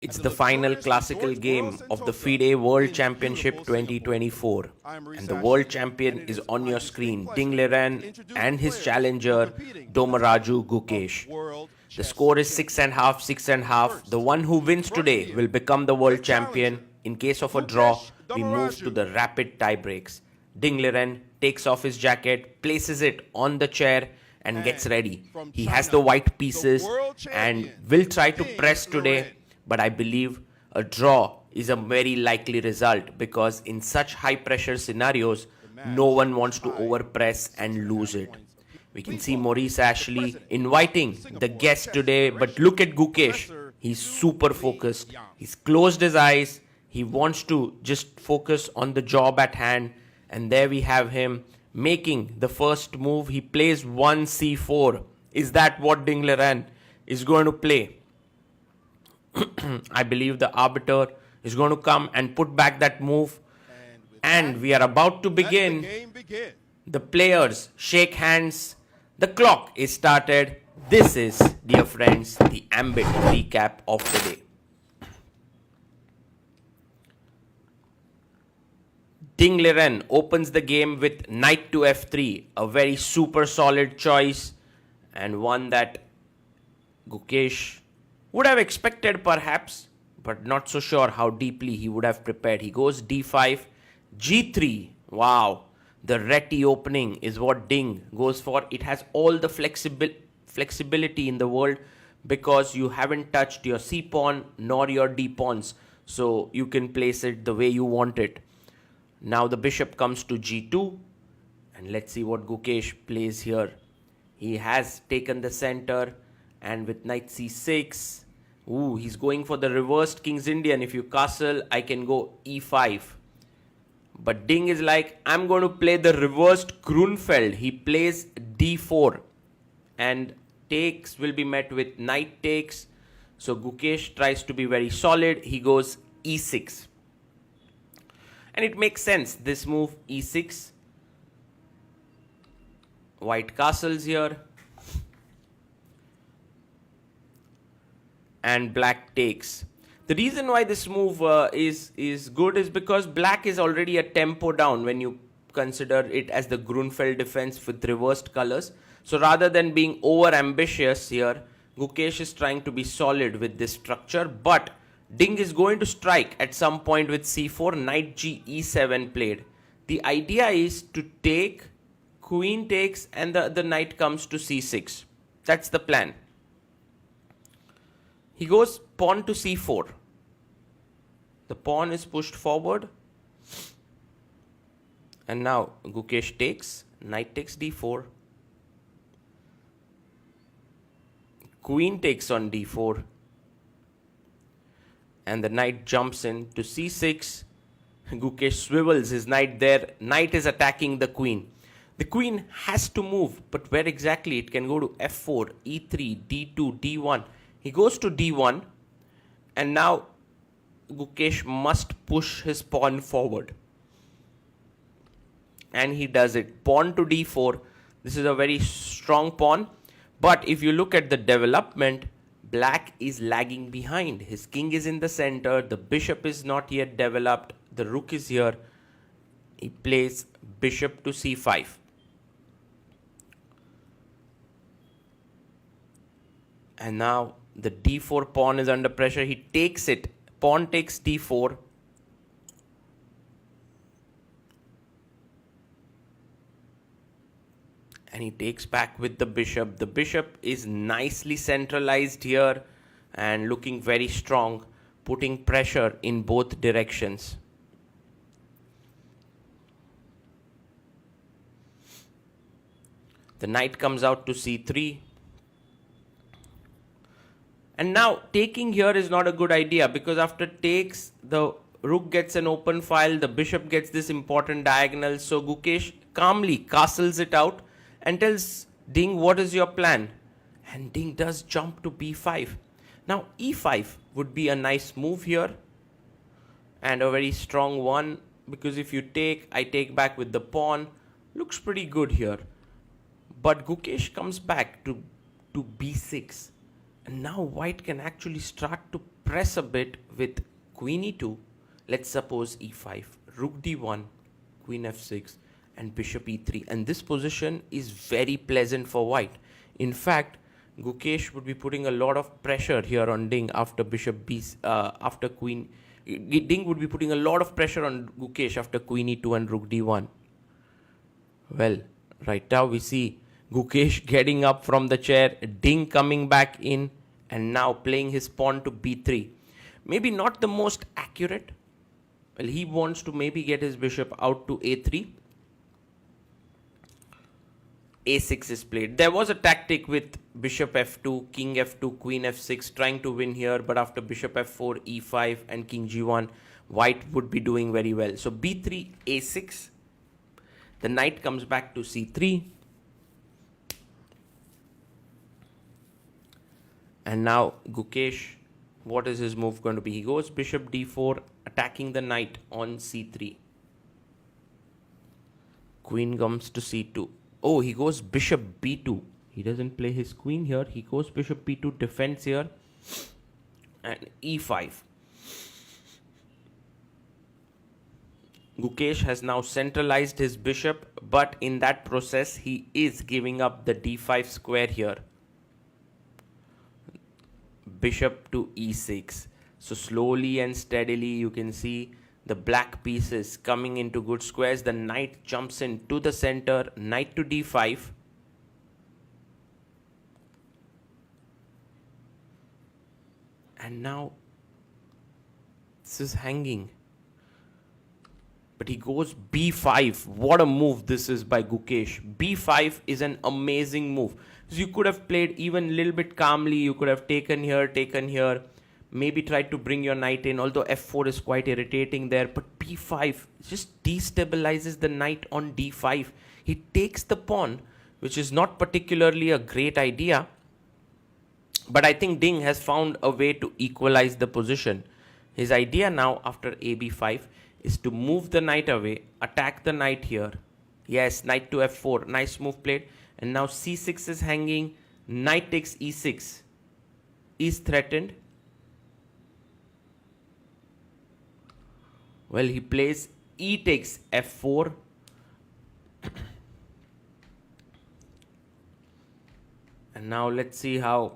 It's the final classical game of the FIDE World Championship 2024, and the world champion is on your screen, Ding Liren and his challenger Domaraju Gukesh. The score is 6.5, 6.5. The one who wins today will become the world champion. In case of a draw, we move to the rapid tie breaks. Ding Liren takes off his jacket, places it on the chair, and gets ready. He has the white pieces and will try to press today, but I believe a draw is a very likely result because in such high pressure scenarios, no one wants to overpress and lose it. We can see Maurice Ashley inviting the guest today, but look at Gukesh. He's super focused. He's closed his eyes. He wants to just focus on the job at hand. And there we have him making the first move. He plays 1c4. Is that what Ding Liren is going to play? I believe the arbiter is going to come and put back that move. And we are about to begin. The players shake hands. The clock is started. This is, dear friends, the Ambit recap of the day. Ding Liren opens the game with knight to f3, a very super solid choice and one that Gukesh would have expected perhaps, but not so sure how deeply he would have prepared. He goes d5, g3. Wow, the Reti opening is what Ding goes for. It has all the flexibility in the world because you haven't touched your c pawn nor your d pawns, so you can place it the way you want it. Now the bishop comes to g2, and let's see what Gukesh plays here. He has taken the center, and with knight c6, he's going for the reversed King's Indian. If you castle, I can go e5. But Ding is like, I'm going to play the reversed Grunfeld. He plays d4, and takes will be met with knight takes. So Gukesh tries to be very solid. He goes e6. And it makes sense, this move e6. White castles here. And black takes. The reason why this move is good is because black is already a tempo down when you consider it as the Grunfeld defense with reversed colors. So rather than being over ambitious here, Gukesh is trying to be solid with this structure, but Ding is going to strike at some point with c4, knight g e7 played. The idea is to take, queen takes, and the knight comes to c6. That's the plan. He goes pawn to c4. The pawn is pushed forward. And now Gukesh takes, knight takes d4. Queen takes on d4. And the knight jumps in to c6. Gukesh swivels his knight there. Knight is attacking the queen. The queen has to move, but where exactly? It can go to f4, e3, d2, d1. He goes to d1, and now Gukesh must push his pawn forward. And he does it. Pawn to d4. This is a very strong pawn. But if you look at the development, black is lagging behind. His king is in the center. The bishop is not yet developed. The rook is here. He plays bishop to c5. And now the d4 pawn is under pressure. He takes it. Pawn takes d4. And he takes back with the bishop. The bishop is nicely centralized here and looking very strong, putting pressure in both directions. The knight comes out to c3. And now taking here is not a good idea because after takes, the rook gets an open file, the bishop gets this important diagonal. So Gukesh calmly castles it out and tells Ding, what is your plan? And Ding does jump to b5. Now e5 would be a nice move here and a very strong one, because if you take, I take back with the pawn. Looks pretty good here. But Gukesh comes back to b6. And now white can actually start to press a bit with queen e2. Let's suppose e5, rook d1, queen f6, and bishop e3. And this position is very pleasant for white. In fact, Gukesh would be putting a lot of pressure here on Ding after bishop b, after queen. Ding would be putting a lot of pressure on Gukesh after queen e2 and rook d1. Well, right now we see Gukesh getting up from the chair, Ding coming back in, and now playing his pawn to b3. Maybe not the most accurate. Well, he wants to maybe get his bishop out to a3. a6 is played. There was a tactic with bishop f2, king f2, queen f6 trying to win here, but after bishop f4, e5 and king g1, white would be doing very well. So b3, a6. The knight comes back to c3. And now Gukesh, what is his move going to be? He goes bishop d4, attacking the knight on c3. Queen comes to c2. Oh, he goes bishop b2. He doesn't play his queen here. He goes bishop b2, defends here. And e5. Gukesh has now centralized his bishop, but in that process, he is giving up the d5 square here. Bishop to e6. So slowly and steadily, you can see the black pieces coming into good squares. The knight jumps in to the center, knight to d5. And now this is hanging. But he goes b5. What a move this is by Gukesh. b5 is an amazing move. So you could have played even a little bit calmly. You could have taken here. Maybe tried to bring your knight in, although f4 is quite irritating there. But b5 just destabilizes the knight on d5. He takes the pawn, which is not particularly a great idea. But I think Ding has found a way to equalize the position. His idea now after ab5 is to move the knight away, attack the knight here. Yes, knight to f4. Nice move played. And now c6 is hanging. Knight takes e6. Is threatened. Well, he plays e takes f4. And now let's see how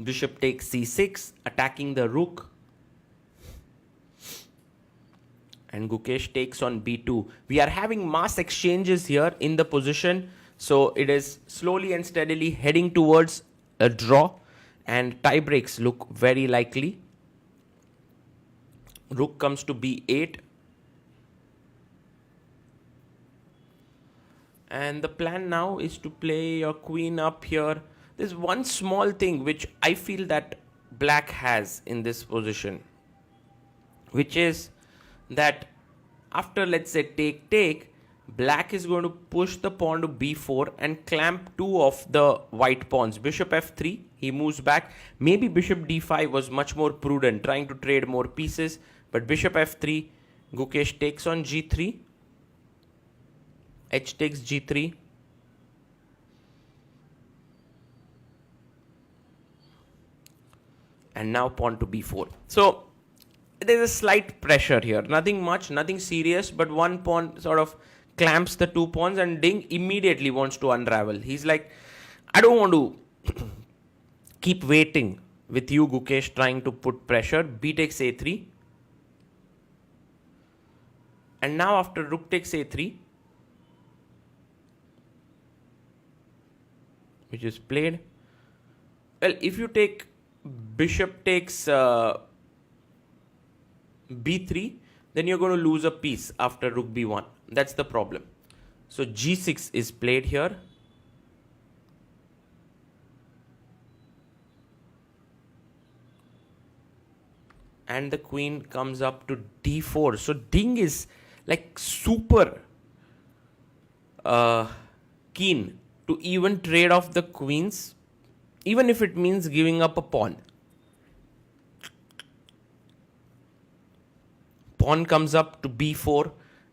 bishop takes c6, attacking the rook. And Gukesh takes on b2. We are having mass exchanges here in the position. So it is slowly and steadily heading towards a draw. And tie breaks look very likely. Rook comes to b8. And the plan now is to play your queen up here. There's one small thing which I feel that black has in this position, which is that after, let's say, take, black is going to push the pawn to b4 and clamp two of the white pawns. Bishop f3, he moves back. Maybe bishop d5 was much more prudent, trying to trade more pieces. But bishop f3, Gukesh takes on g3. H takes g3. And now pawn to b4. So there's a slight pressure here. Nothing much, nothing serious, but one pawn sort of clamps the two pawns and Ding immediately wants to unravel. He's like, I don't want to keep waiting with you, Gukesh, trying to put pressure. B takes a3. And now after rook takes a3, which is played. Well, if you take bishop takes b3, then you're going to lose a piece after rook b1. That's the problem. So g6 is played here. And the queen comes up to d4. So Ding is like super keen to even trade off the queens, even if it means giving up a pawn. Pawn comes up to b4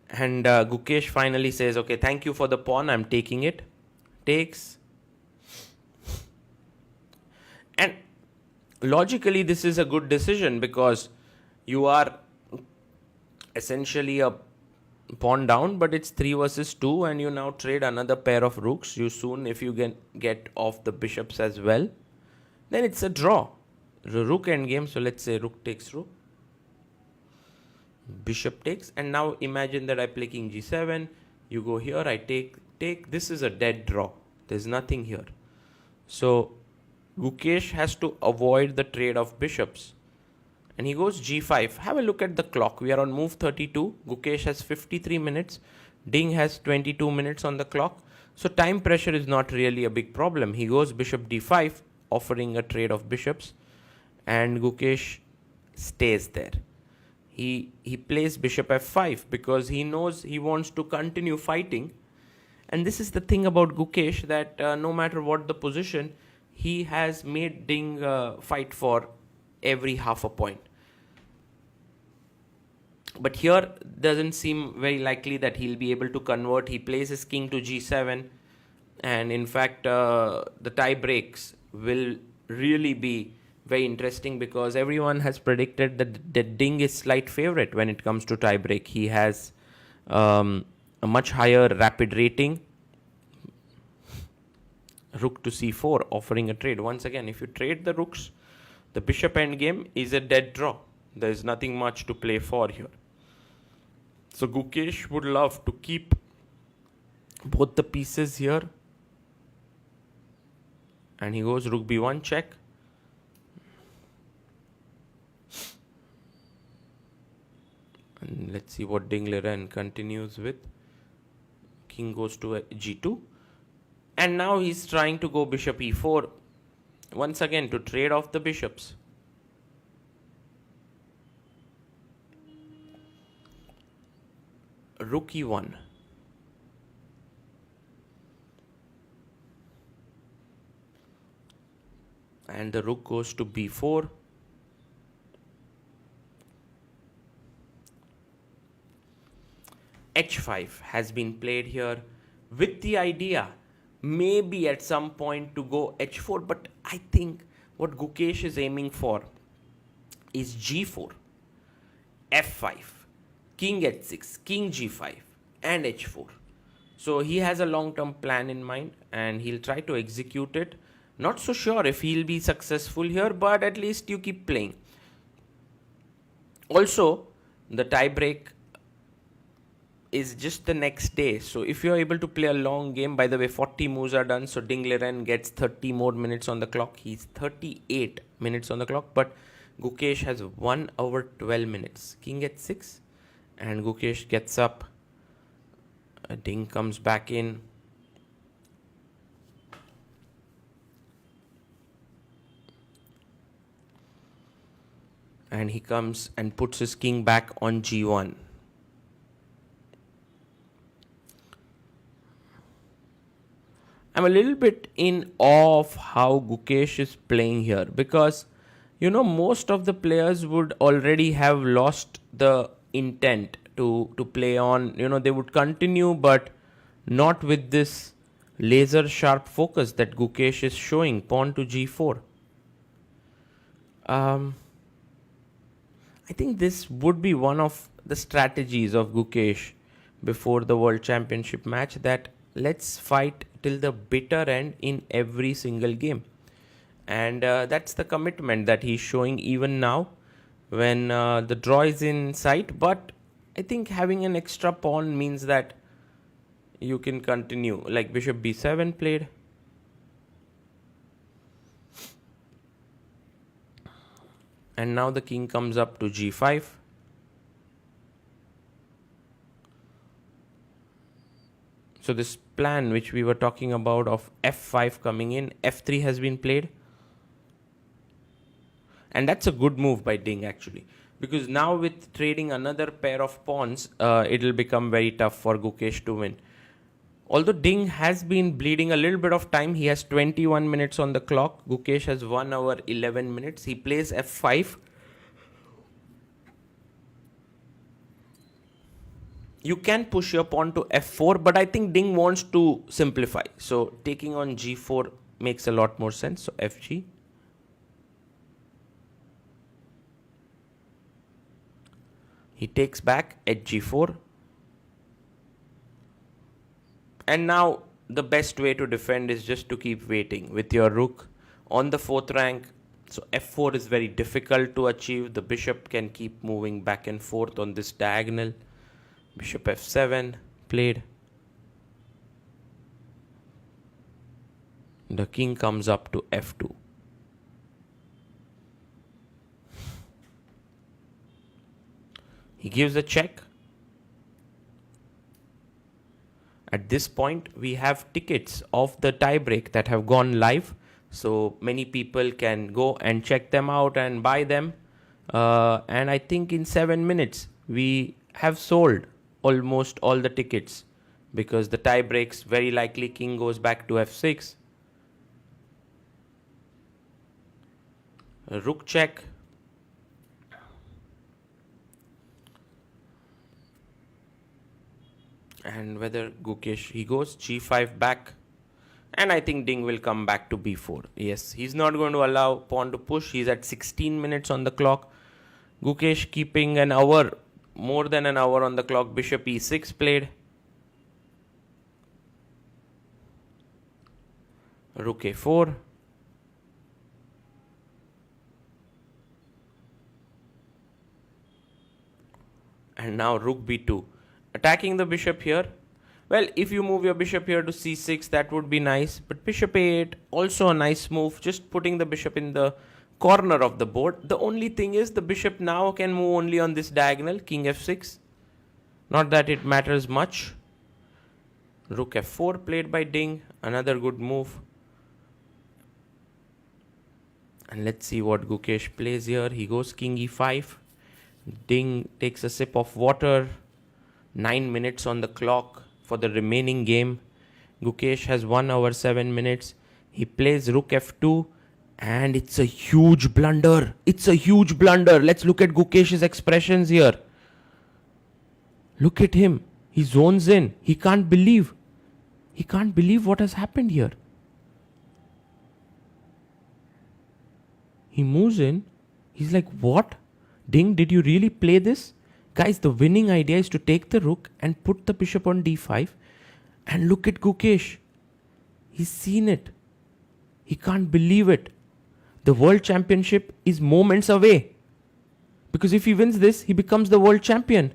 and Gukesh finally says, okay, thank you for the pawn, I'm taking it. takes. And logically, this is a good decision because you are essentially a pawn down, but it's 3 versus 2, and you now trade another pair of rooks. You soon, if you get off the bishops as well, then it's a draw. The rook endgame, so let's say rook takes rook, bishop takes, and now imagine that I play king g7, you go here, I take, this is a dead draw. There's nothing here. So Gukesh has to avoid the trade of bishops. And he goes g5. Have a look at the clock. We are on move 32. Gukesh has 53 minutes. Ding has 22 minutes on the clock. So time pressure is not really a big problem. He goes bishop d5, offering a trade of bishops. And Gukesh stays there. He plays bishop f5 because he knows he wants to continue fighting. And this is the thing about Gukesh, that no matter what the position, he has made Ding fight for every half a point. But here doesn't seem very likely that he'll be able to convert. He plays his king to g7, and in fact the tie breaks will really be very interesting because everyone has predicted that Ding is slight favorite when it comes to tie break. He has a much higher rapid rating. Rook to c4, offering a trade. Once again, if you trade the rooks, the bishop endgame is a dead draw. There is nothing much to play for here. So Gukesh would love to keep both the pieces here. And he goes rook b1 check. And let's see what Ding Liren continues with. King goes to g2. And now he's trying to go bishop e4. Once again, to trade off the bishops. Rook e1. And the rook goes to b4. h5 has been played here with the idea maybe at some point to go h4, but I think what Gukesh is aiming for is g4, f5, king h6, king g5 and h4. So he has a long-term plan in mind and he'll try to execute it. Not so sure if he'll be successful here, but at least you keep playing. Also, the tie break is just the next day. So if you're able to play a long game, by the way, 40 moves are done. So Ding Liren gets 30 more minutes on the clock. He's 38 minutes on the clock, but Gukesh has 1 hour 12 minutes. King h6 and Gukesh gets up. Ding comes back in. And he comes and puts his king back on g1. I'm a little bit in awe of how Gukesh is playing here because, you know, most of the players would already have lost the intent to play on. You know, they would continue, but not with this laser sharp focus that Gukesh is showing. Pawn to g4. I think this would be one of the strategies of Gukesh before the World Championship match, that let's fight till the bitter end in every single game. And that's the commitment that he's showing even now when the draw is in sight. But I think having an extra pawn means that you can continue. Like bishop b7 played. And now the king comes up to g5. So this plan which we were talking about of f5 coming in, f3 has been played. And that's a good move by Ding actually. Because now with trading another pair of pawns, it'll become very tough for Gukesh to win. Although Ding has been bleeding a little bit of time, he has 21 minutes on the clock. Gukesh has 1 hour 11 minutes. He plays f5. You can push your pawn to f4, but I think Ding wants to simplify. So taking on g4 makes a lot more sense. So fg. He takes back at g4. And now the best way to defend is just to keep waiting with your rook on the 4th rank. So f4 is very difficult to achieve. The bishop can keep moving back and forth on this diagonal. Bishop f7 played. The king comes up to f2. He gives a check. At this point, we have tickets of the tiebreak that have gone live. So many people can go and check them out and buy them. And I think in 7 minutes, we have sold almost all the tickets, because the tie breaks, very likely king goes back to f6. Rook check. And whether Gukesh, he goes g5 back. And I think Ding will come back to b4. Yes, he's not going to allow pawn to push. He's at 16 minutes on the clock. Gukesh keeping an hour, more than an hour on the clock. Bishop e6 played. Rook a4. And now rook b2. Attacking the bishop here. Well, if you move your bishop here to c6, that would be nice. But bishop a8, also a nice move. Just putting the bishop in the corner of the board. The only thing is the bishop now can move only on this diagonal, king f6. Not that it matters much. Rook f4 played by Ding. Another good move. And let's see what Gukesh plays here. He goes king e5. Ding takes a sip of water. 9 minutes on the clock for the remaining game. Gukesh has 1 hour 7 minutes. He plays rook f2. And it's a huge blunder. It's a huge blunder. Let's look at Gukesh's expressions here. Look at him. He zones in. He can't believe. He can't believe what has happened here. He moves in. He's like, what? Ding, did you really play this? Guys, the winning idea is to take the rook and put the bishop on d5. And look at Gukesh. He's seen it. He can't believe it. The world championship is moments away. Because if he wins this, he becomes the world champion.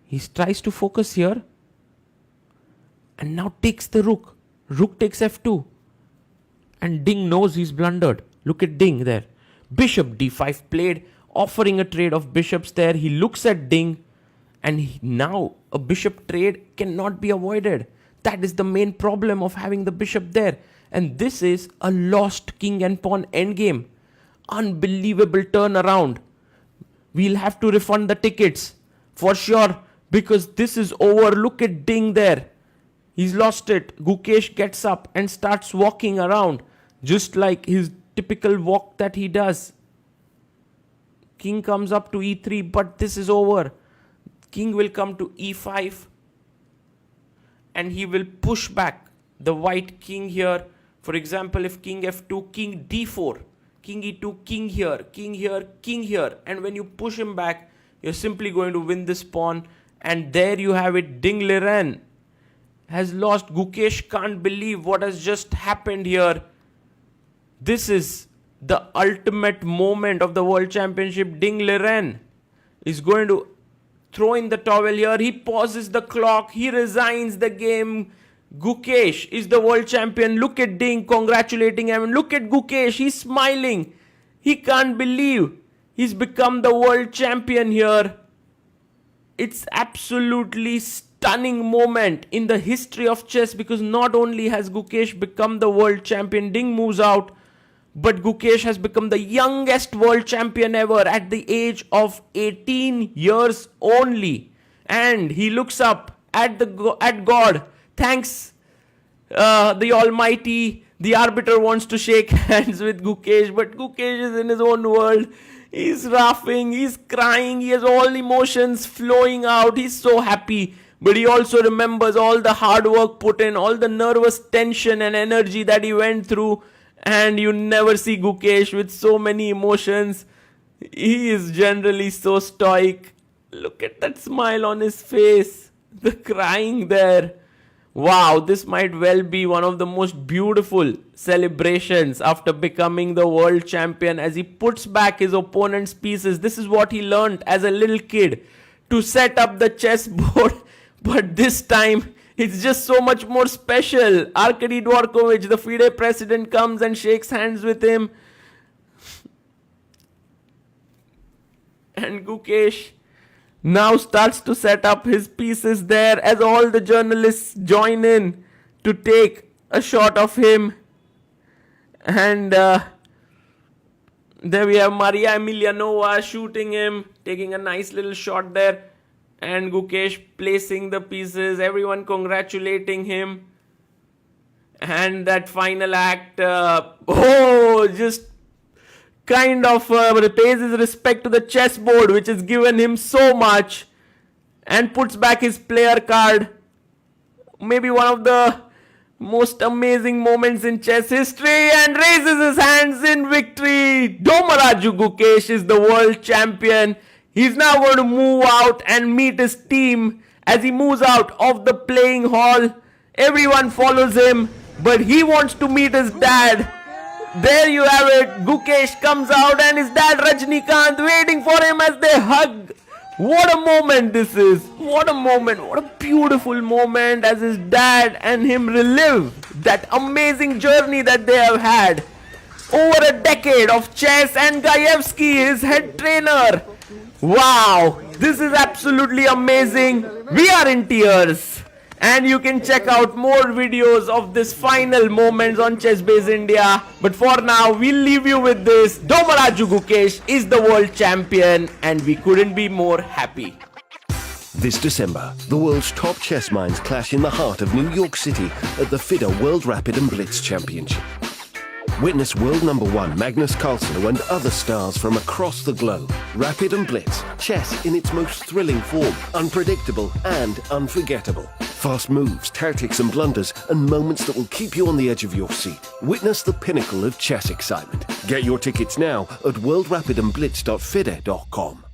He tries to focus here. And now takes the rook. Rook takes f2. And Ding knows he's blundered. Look at Ding there. Bishop d5 played, offering a trade of bishops there. He looks at Ding. And now a bishop trade cannot be avoided. That is the main problem of having the bishop there. And this is a lost king and pawn endgame. Unbelievable turnaround. We'll have to refund the tickets for sure, because this is over. Look at Ding there. He's lost it. Gukesh gets up and starts walking around, just like his typical walk that he does. King comes up to e3, but this is over. King will come to e5. And he will push back the white king here. For example, if king f2, king d4, king e2, king here, king here, king here. And when you push him back, you're simply going to win this pawn. And there you have it. Ding Liren has lost. Gukesh can't believe what has just happened here. This is the ultimate moment of the World Championship. Ding Liren is going to throw in the towel here. He pauses the clock. He resigns the game. Gukesh is the world champion. Look at Ding congratulating him. Look at Gukesh. He's smiling. He can't believe he's become the world champion here. It's absolutely stunning moment in the history of chess, because not only has Gukesh become the world champion, Ding moves out, but Gukesh has become the youngest world champion ever at the age of 18 years only. And he looks up at God. Thanks, the Almighty. The arbiter wants to shake hands with Gukesh, but Gukesh is in his own world. He's laughing, he's crying, he has all emotions flowing out. He's so happy. But he also remembers all the hard work put in, all the nervous tension and energy that he went through. And you never see Gukesh with so many emotions. He is generally so stoic. Look at that smile on his face. The crying there. Wow, this might well be one of the most beautiful celebrations after becoming the world champion as he puts back his opponent's pieces. This is what he learned as a little kid, to set up the chessboard. But this time, it's just so much more special. Arkady Dvorkovich, the FIDE president, comes and shakes hands with him. And Gukesh now starts to set up his pieces there as all the journalists join in to take a shot of him. And there we have Maria Emelianova shooting him, taking a nice little shot there. And Gukesh placing the pieces, everyone congratulating him. And that final act, just kind of pays his respect to the chessboard, which has given him so much, and puts back his player card. Maybe one of the most amazing moments in chess history, and raises his hands in victory. Domaraju Gukesh is the world champion. He's now going to move out and meet his team. As he moves out of the playing hall, everyone follows him, but he wants to meet his dad. There you have it. Gukesh comes out and his dad Rajnikant waiting for him as they hug. What a moment this is. What a moment. What a beautiful moment as his dad and him relive that amazing journey that they have had. Over a decade of chess, and Gaevsky, his head trainer. Wow. This is absolutely amazing. We are in tears. And you can check out more videos of this final moments on ChessBase India. But for now, we'll leave you with this. Domaraju Gukesh is the world champion, and we couldn't be more happy. This December, the world's top chess minds clash in the heart of New York City at the FIDE World Rapid and Blitz Championship. Witness world number one Magnus Carlsen and other stars from across the globe. Rapid and Blitz, chess in its most thrilling form, unpredictable and unforgettable. Fast moves, tactics and blunders, and moments that will keep you on the edge of your seat. Witness the pinnacle of chess excitement. Get your tickets now at worldrapidandblitz.fide.com.